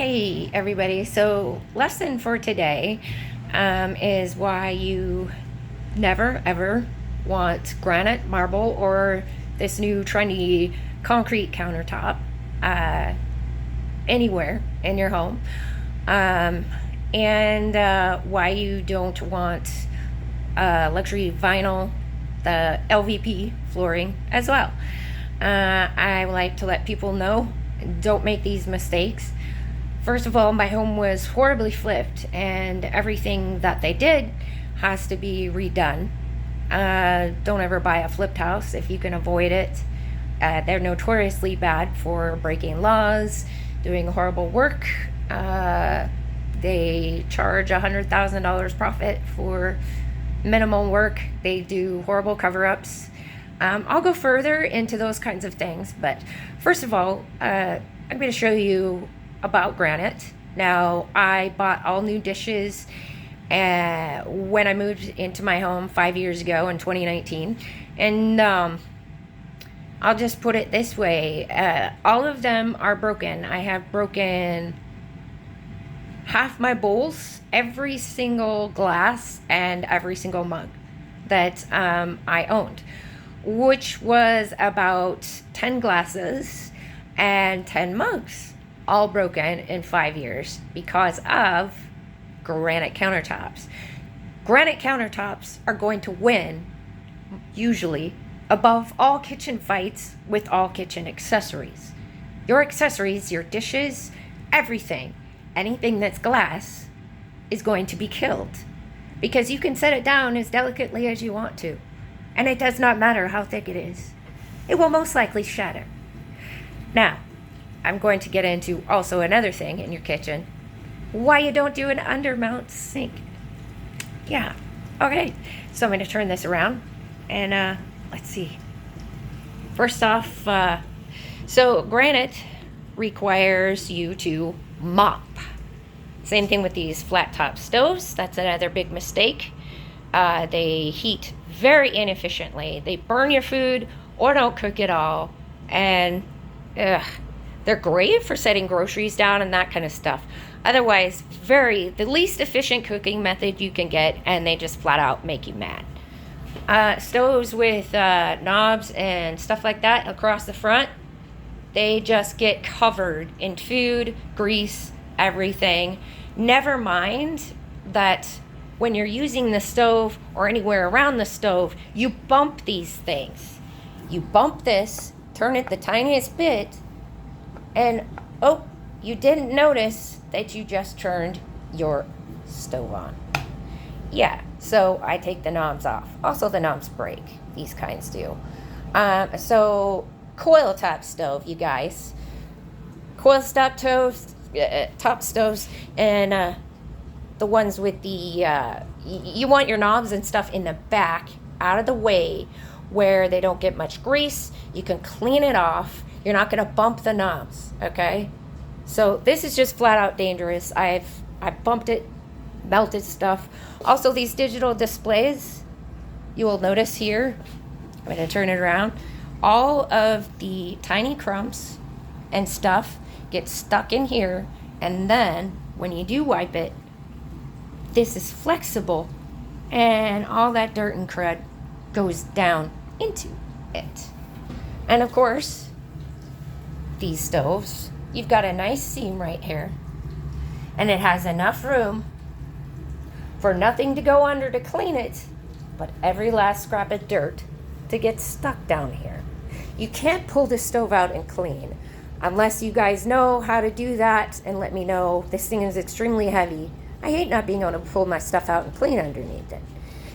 Hey everybody, so lesson for today is why you never ever want granite, marble, or this new trendy concrete countertop uh, anywhere in your home, and why you don't want luxury vinyl, the LVP flooring as well. I like to let people know, don't make these mistakes. First of all, my home was horribly flipped, and everything that they did has to be redone. Don't ever buy a flipped house if you can avoid it. They're notoriously bad for breaking laws, doing horrible work. They charge $100,000 profit for minimal work. They do horrible cover-ups. I'll go further into those kinds of things, but first of all, I'm going to show you about granite. Now, I bought all new dishes when I moved into my home 5 years ago in 2019, and I'll just put it this way, all of them are broken. I have broken half my bowls, every single glass, and every single mug that I owned, which was about 10 glasses and 10 mugs, all broken in 5 years because of granite countertops. Granite countertops are going to win, usually, above all kitchen fights with all kitchen accessories. Your accessories, your dishes, everything, anything that's glass is going to be killed because you can set it down as delicately as you want to, and it does not matter how thick it is. It will most likely shatter. Now, I'm going to get into also another thing in your kitchen. Why you don't do an undermount sink. Yeah, okay. So I'm going to turn this around and let's see. First off, so granite requires you to mop. Same thing with these flat top stoves. That's another big mistake. They heat very inefficiently. They burn your food or don't cook at all. And they're great for setting groceries down and that kind of stuff. Otherwise, the least efficient cooking method you can get, and they just flat out make you mad. Stoves with knobs and stuff like that across the front, they just get covered in food, grease, everything. Never mind that when you're using the stove or anywhere around the stove, you bump these things. You bump this, turn it the tiniest bit, and oh, you didn't notice that you just turned your stove on. Yeah, so I take the knobs off. Also, the knobs break. These kinds do. So coil top stove, you guys. Coil top stoves, and the ones with the, you want your knobs and stuff in the back, out of the way, where they don't get much grease. You can clean it off. You're not going to bump the knobs, okay? So this is just flat out dangerous. I bumped it, melted stuff. Also, these digital displays, you will notice here, I'm going to turn it around, all of the tiny crumbs and stuff get stuck in here, and then when you do wipe it, this is flexible, and all that dirt and crud goes down into it. And of course, these stoves, you've got a nice seam right here, and it has enough room for nothing to go under to clean it, but every last scrap of dirt to get stuck down here. You can't pull the stove out and clean unless you guys know how to do that and let me know. This thing is extremely heavy. I hate not being able to pull my stuff out and clean underneath it.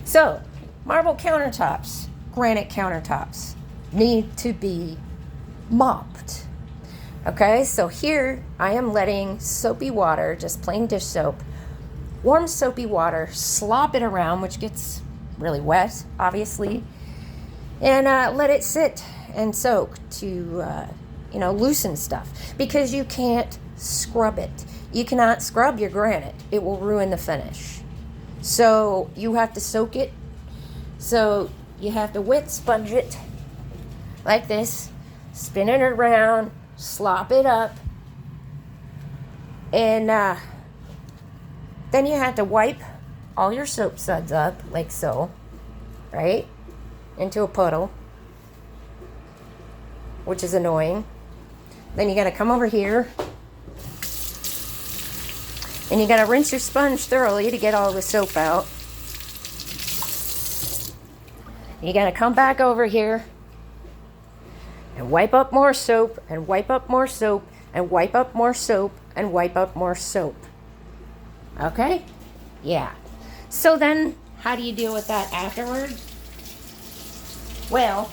So, marble countertops, granite countertops need to be mopped. Okay, so here I am letting soapy water, just plain dish soap, warm soapy water, slop it around, which gets really wet, obviously, and let it sit and soak to, loosen stuff, because you can't scrub it. You cannot scrub your granite. It will ruin the finish. So you have to soak it. So you have to wet sponge it like this, spin it around, slop it up, And then you have to wipe all your soap suds up, like so, right? Into a puddle, which is annoying. Then you got to come over here, and you got to rinse your sponge thoroughly to get all the soap out. You got to come back over here and wipe up more soap, and wipe up more soap, and wipe up more soap, and wipe up more soap. Okay? Yeah. So then, how do you deal with that afterward? Well,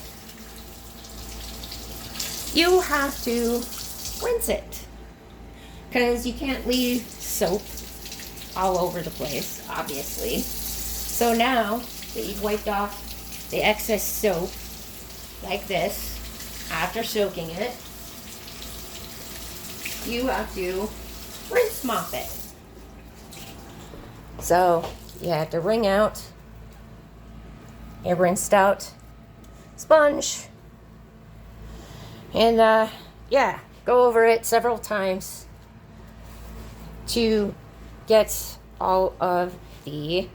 you have to rinse it, because you can't leave soap all over the place, obviously. So now that you've wiped off the excess soap, like this, after soaking it, you have to rinse mop it. So you have to wring out a rinsed out sponge, and yeah, go over it several times to get all of the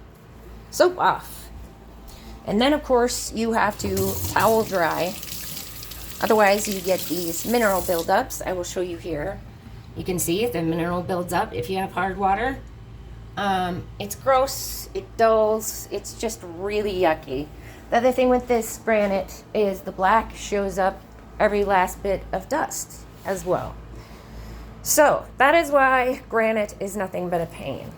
soap off. And then of course you have to towel dry, otherwise you get these mineral buildups. I will show you here. You can see the mineral builds up if you have hard water. It's gross, it dulls, it's just really yucky. The other thing with this granite is the black shows up every last bit of dust as well. So that is why granite is nothing but a pain.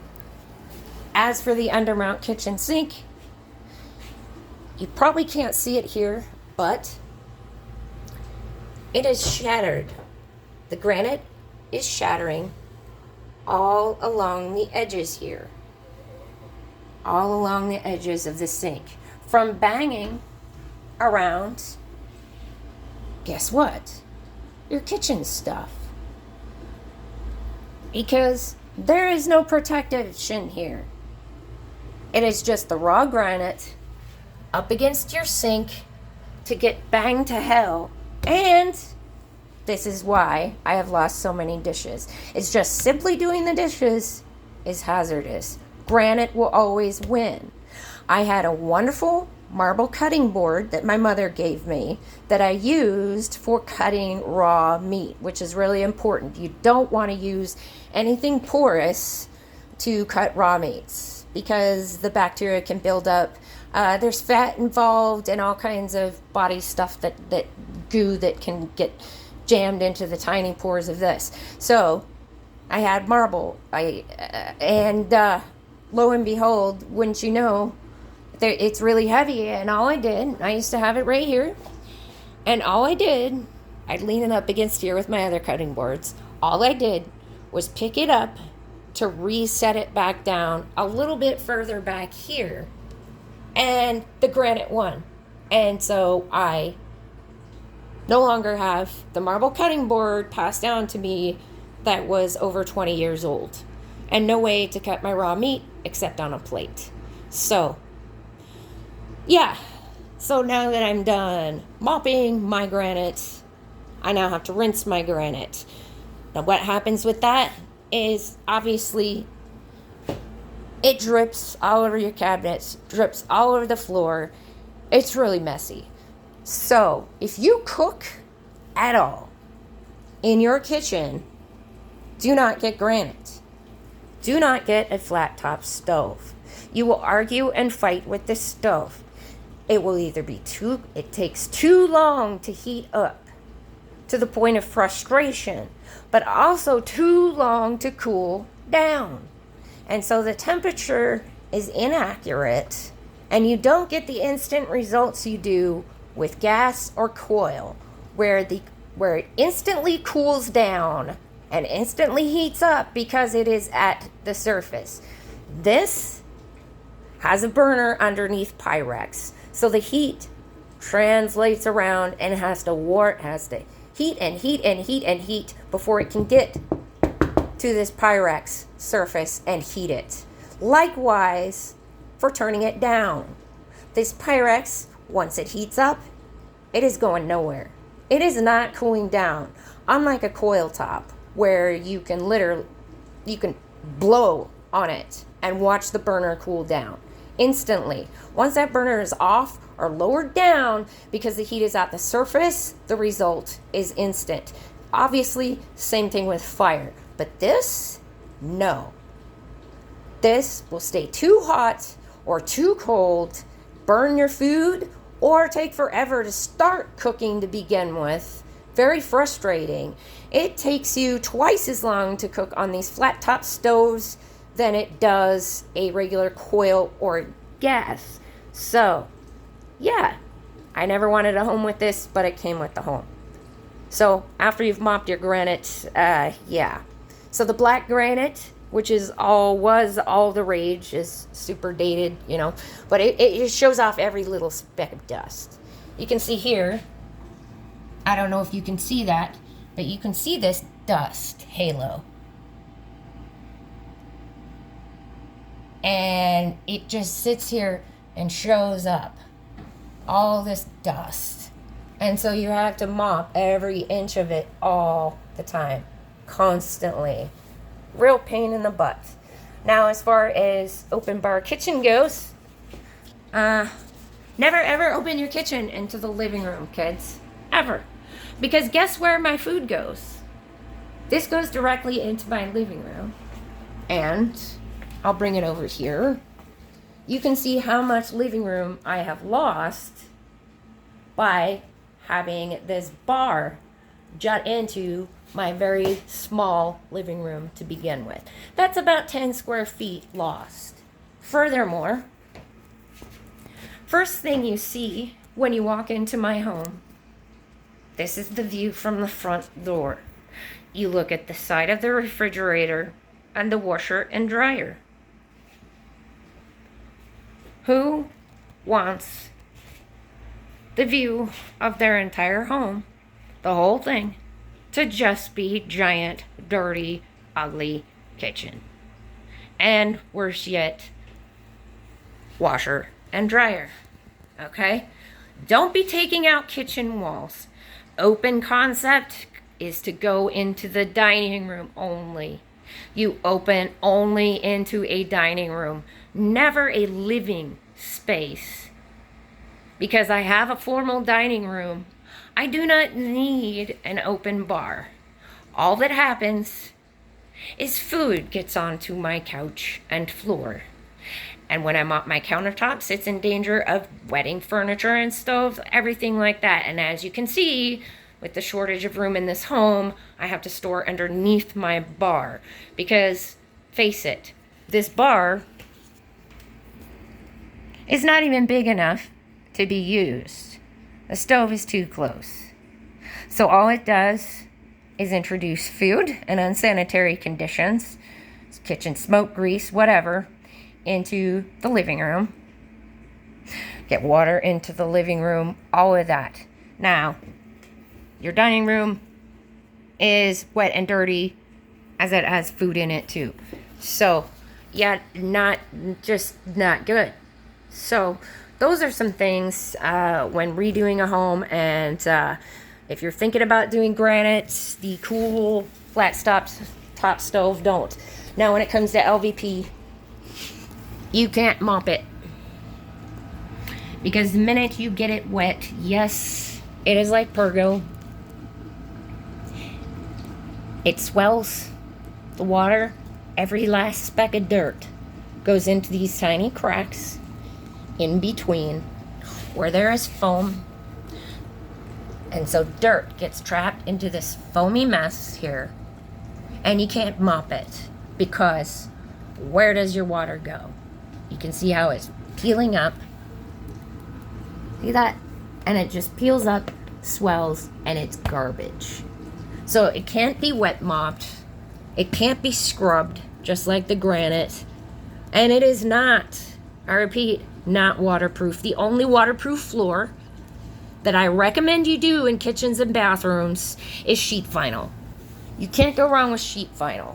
As for the undermount kitchen sink, you probably can't see it here, but it is shattered. The granite is shattering all along the edges here. All along the edges of the sink. From banging around, guess what? Your kitchen stuff. Because there is no protection here. It is just the raw granite up against your sink to get banged to hell. And this is why I have lost so many dishes. It's just simply doing the dishes is hazardous. Granite will always win. I had a wonderful marble cutting board that my mother gave me that I used for cutting raw meat, which is really important. You don't want to use anything porous to cut raw meats because the bacteria can build up. There's fat involved and all kinds of body stuff that goo that can get jammed into the tiny pores of this. So I had marble, and lo and behold, wouldn't you know, it's really heavy. And all I did, I used to have it right here, and all I did, I'd lean it up against here with my other cutting boards. All I did was pick it up to reset it back down a little bit further back here, and the granite won. And so I no longer have the marble cutting board passed down to me that was over 20 years old, and no way to cut my raw meat except on a plate. So yeah, so now that I'm done mopping my granite, I now have to rinse my granite. Now what happens with that is obviously it drips all over your cabinets, drips all over the floor. It's really messy. So if you cook at all in your kitchen, do not get granite. Do not get a flat top stove. You will argue and fight with this stove. It will either be it takes too long to heat up to the point of frustration, but also too long to cool down. And so the temperature is inaccurate, and you don't get the instant results you do with gas or coil, where it instantly cools down and instantly heats up because it is at the surface. This has a burner underneath Pyrex, so the heat translates around and has to heat and heat and heat and heat before it can get to this Pyrex surface and heat it. Likewise for turning it down. This Pyrex, once it heats up, it is going nowhere. It is not cooling down. Unlike a coil top, where you can literally you can blow on it and watch the burner cool down instantly. Once that burner is off or lowered down because the heat is at the surface, the result is instant. Obviously, same thing with fire. But this, no. This will stay too hot or too cold, burn your food, or take forever to start cooking to begin with. Very frustrating. It takes you twice as long to cook on these flat top stoves than it does a regular coil or gas. So, yeah, I never wanted a home with this, but it came with the home. So, after you've mopped your granite, yeah. So the black granite, which was all the rage, is super dated, but it shows off every little speck of dust. You can see here, I don't know if you can see that, but you can see this dust halo. And it just sits here and shows up all this dust. And so you have to mop every inch of it all the time, constantly. Real pain in the butt. Now, as far as open bar kitchen goes, never ever open your kitchen into the living room, kids. Ever. Because guess where my food goes? This goes directly into my living room. And I'll bring it over here. You can see how much living room I have lost by having this bar jut into my very small living room to begin with. That's about 10 square feet lost. Furthermore, first thing you see when you walk into my home, this is the view from the front door. You look at the side of the refrigerator and the washer and dryer. Who wants the view of their entire home, the whole thing, to just be giant, dirty, ugly kitchen? And worse yet, washer and dryer. Okay? Don't be taking out kitchen walls. Open concept is to go into the dining room only. You open only into a dining room, never a living space. Because I have a formal dining room, I do not need an open bar. All that happens is food gets onto my couch and floor. And when I mop my countertops, it's in danger of wetting furniture and stoves, everything like that. And as you can see, with the shortage of room in this home, I have to store underneath my bar. Because, face it, this bar is not even big enough to be used. The stove is too close. So all it does is introduce food in unsanitary conditions, kitchen smoke, grease, whatever, into the living room. Get water into the living room, all of that. Now, your dining room is wet and dirty as it has food in it too. So, yeah, not good. So, those are some things when redoing a home, and if you're thinking about doing granite, the cool flat top stove, don't. Now, when it comes to LVP, you can't mop it. Because the minute you get it wet, yes, it is like Pergo. It swells. The water, every last speck of dirt, goes into these tiny cracks in between where there is foam. And so dirt gets trapped into this foamy mess here. And you can't mop it because where does your water go? You can see how it's peeling up. See that? And it just peels up, swells, and it's garbage. So it can't be wet mopped. It can't be scrubbed, just like the granite. And it is not, I repeat, not waterproof. The only waterproof floor that I recommend you do in kitchens and bathrooms is sheet vinyl. You can't go wrong with sheet vinyl.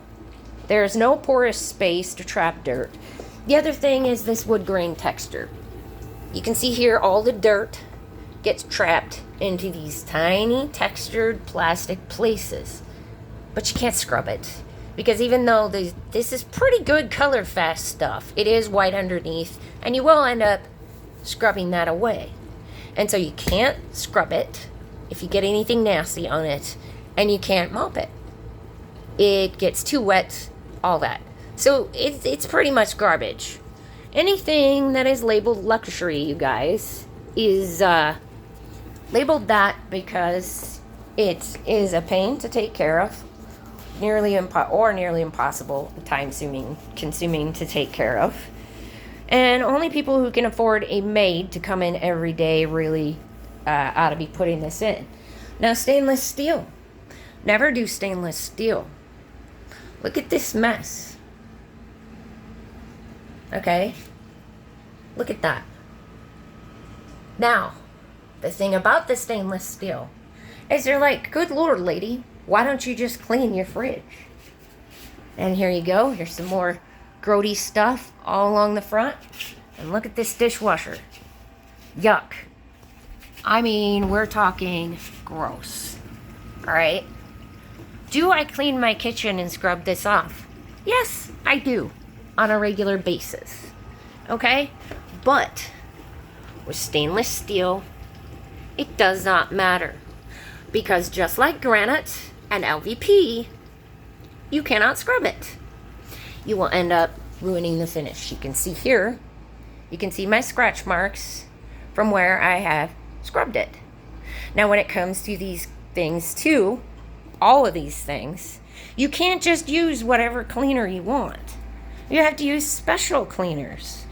There's no porous space to trap dirt. The other thing is this wood grain texture. You can see here all the dirt gets trapped into these tiny textured plastic places. But you can't scrub it. Because even though this is pretty good color fast stuff, it is white underneath, and you will end up scrubbing that away. And so you can't scrub it if you get anything nasty on it, and you can't mop it. It gets too wet, all that. So it's pretty much garbage. Anything that is labeled luxury, you guys, is labeled that because it is a pain to take care of, nearly impossible, time-consuming to take care of. And only people who can afford a maid to come in every day really ought to be putting this in. Now, stainless steel. Never do stainless steel. Look at this mess. Okay? Look at that. Now, the thing about the stainless steel is they're like, good Lord, lady, why don't you just clean your fridge? And here you go. Here's some more grody stuff all along the front. And look at this dishwasher. Yuck. I mean, we're talking gross. All right? Do I clean my kitchen and scrub this off? Yes, I do. On a regular basis. Okay? But with stainless steel, it does not matter. Because just like granite and LVP, you cannot scrub it. You will end up ruining the finish. You can see here, you can see my scratch marks from where I have scrubbed it. Now when it comes to these things too, all of these things, you can't just use whatever cleaner you want. You have to use special cleaners.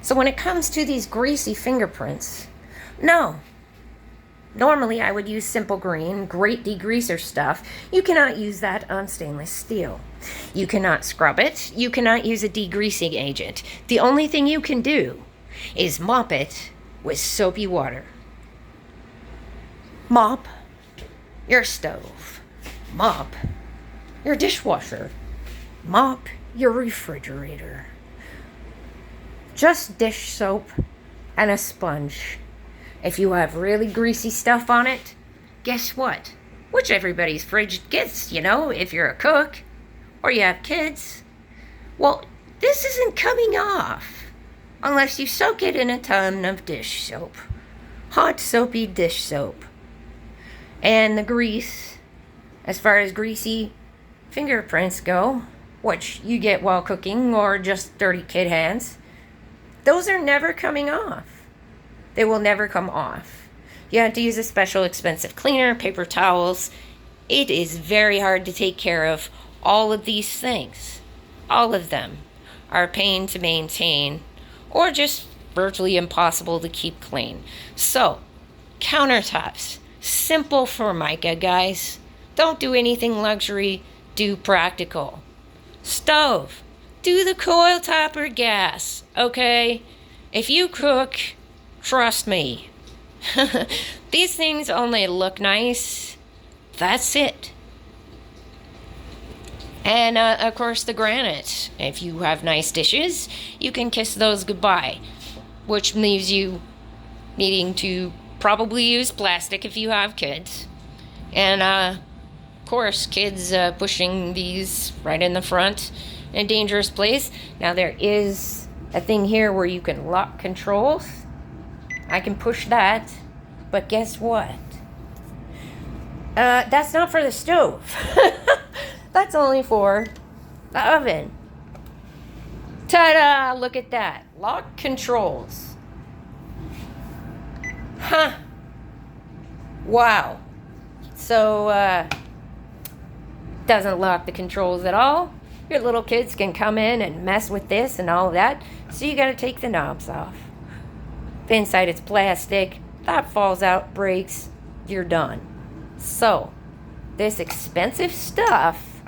So when it comes to these greasy fingerprints, no. Normally I would use Simple Green, great degreaser stuff. You cannot use that on stainless steel. You cannot scrub it. You cannot use a degreasing agent. The only thing you can do is mop it with soapy water. Mop your stove. Mop your dishwasher. Mop your refrigerator. Just dish soap and a sponge. If you have really greasy stuff on it, guess what? Which everybody's fridge gets, you know, if you're a cook or you have kids. Well, this isn't coming off unless you soak it in a ton of dish soap. Hot soapy dish soap. And the grease, as far as greasy fingerprints go, which you get while cooking or just dirty kid hands, those are never coming off. They will never come off. You have to use a special expensive cleaner, paper towels. It is very hard to take care of all of these things. All of them are a pain to maintain or just virtually impossible to keep clean. So, countertops, simple Formica, guys. Don't do anything luxury, do practical. Stove, do the coil top or gas, okay? If you cook, trust me, these things only look nice. That's it. And, of course, the granite. If you have nice dishes, you can kiss those goodbye, which leaves you needing to probably use plastic if you have kids. And, of course, kids pushing these right in the front in a dangerous place. Now, there is a thing here where you can lock controls. I can push that, but guess what? That's not for the stove. That's only for the oven. Ta-da! Look at that. Lock controls. Huh. Wow. So, doesn't lock the controls at all. Your little kids can come in and mess with this and all that. So you gotta take the knobs off. The inside it's plastic. That falls out, breaks, you're done. So, this expensive stuff,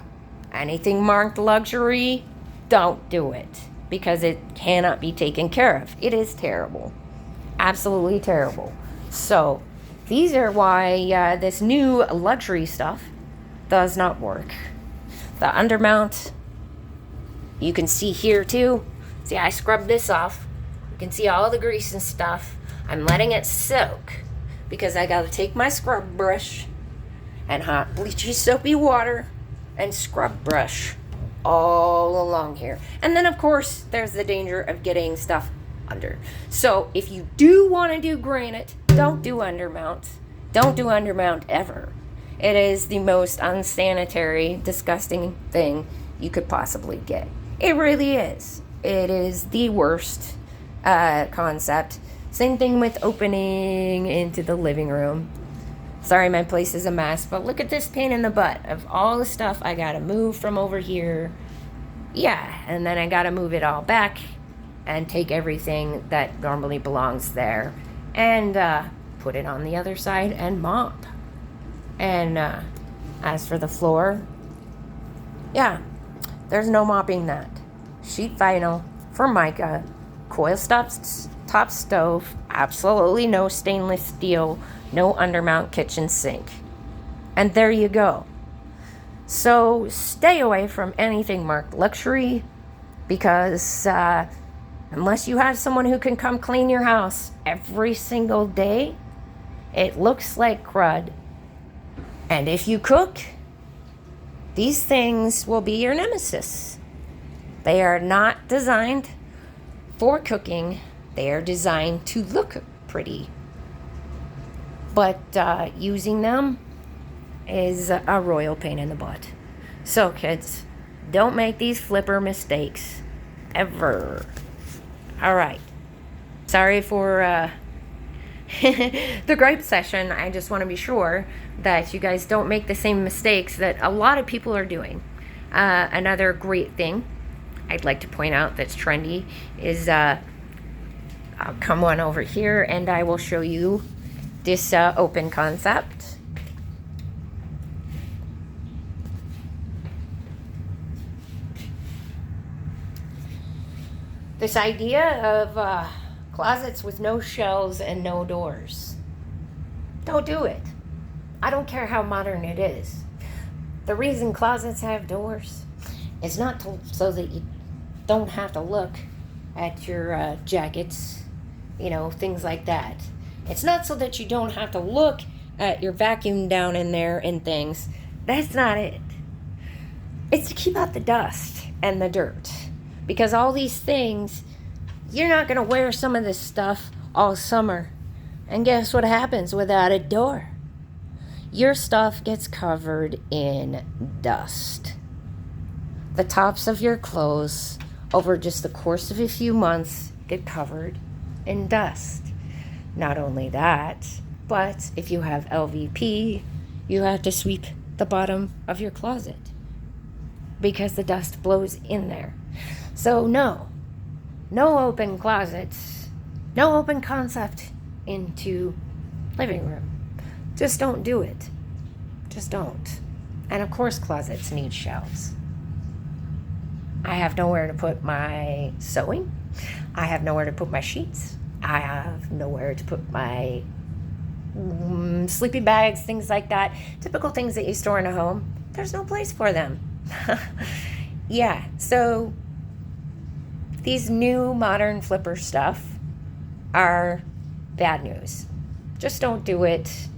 anything marked luxury, don't do it. Because it cannot be taken care of. It is terrible. Absolutely terrible. So, these are why this new luxury stuff does not work. The undermount, you can see here too. See, I scrubbed this off. You can see all the grease and stuff. I'm letting it soak because I gotta take my scrub brush and hot bleachy soapy water and scrub brush all along here. And then, of course, there's the danger of getting stuff under. So if you do want to do granite, don't do undermount. Don't do undermount ever. It is the most unsanitary, disgusting thing you could possibly get. It really is. It is the worst concept. Same thing with opening into the living room. Sorry, my place is a mess, but look at this pain in the butt of all the stuff I gotta move from over here. Yeah, and then I gotta move it all back and take everything that normally belongs there and put it on the other side and mop. And as for the floor, yeah, there's no mopping that. Sheet vinyl, Formica, coil top stove, absolutely no stainless steel, no undermount kitchen sink. And there you go. So stay away from anything marked luxury, because unless you have someone who can come clean your house every single day, it looks like crud. And if you cook, these things will be your nemesis. They are not designed for cooking. They are designed to look pretty. But using them is a royal pain in the butt. So kids, don't make these flipper mistakes ever. All right. Sorry for the gripe session. I just want to be sure that you guys don't make the same mistakes that a lot of people are doing. Another great thing I'd like to point out that's trendy is I'll come on over here and I will show you this open concept. This idea of closets with no shelves and no doors. Don't do it. I don't care how modern it is. The reason closets have doors is not so that you don't have to look at your jackets, things like that. It's not so that you don't have to look at your vacuum down in there and things. That's not it. It's to keep out the dust and the dirt. Because all these things, you're not going to wear some of this stuff all summer. And guess what happens without a door? Your stuff gets covered in dust. The tops of your clothes, over just the course of a few months, get covered in dust. Not only that, but if you have LVP, you have to sweep the bottom of your closet because the dust blows in there. So no open closets, no open concept into living room. Just don't do it. Just don't. And of course closets need shelves. I have nowhere to put my sewing. I have nowhere to put my sheets. I have nowhere to put my sleeping bags, things like that. Typical things that you store in a home. There's no place for them. Yeah, so these new modern flipper stuff are bad news. Just don't do it.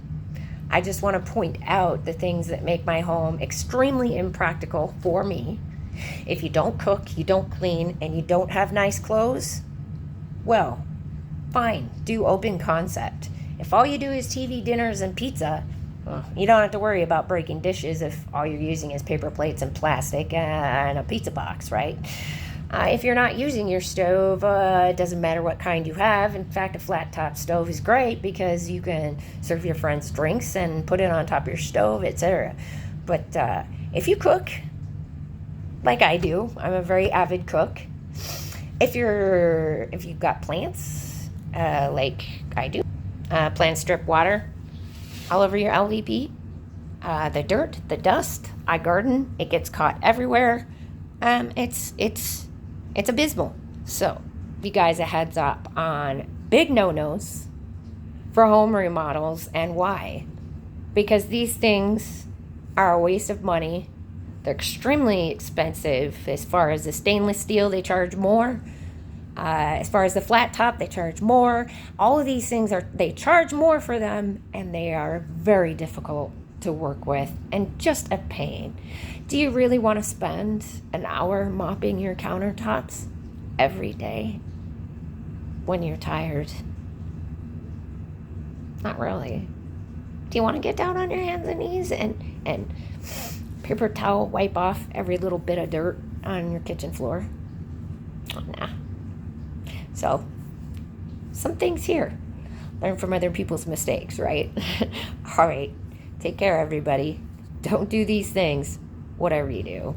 I just want to point out the things that make my home extremely impractical for me. If you don't cook, you don't clean, and you don't have nice clothes, well, fine, do open concept. If all you do is TV dinners and pizza, well, you don't have to worry about breaking dishes if all you're using is paper plates and plastic and a pizza box, right? If you're not using your stove, it doesn't matter what kind you have. In fact, a flat top stove is great because you can serve your friends drinks and put it on top of your stove, etc. But if you cook, like I do, I'm a very avid cook. If you've got plants, like I do, plants drip water all over your LVP. The dirt, the dust, I garden, it gets caught everywhere. It's abysmal. So, you guys a heads up on big no-nos for home remodels and why. Because these things are a waste of money. They're extremely expensive. As far as the stainless steel, they charge more. As far as the flat top, they charge more. All of these things they charge more for them, and they are very difficult to work with and just a pain. Do you really want to spend an hour mopping your countertops every day when you're tired? Not really. Do you want to get down on your hands and knees and paper towel wipe off every little bit of dirt on your kitchen floor? Nah. So, some things here. Learn from other people's mistakes, right? All right. Take care, everybody. Don't do these things, whatever you do.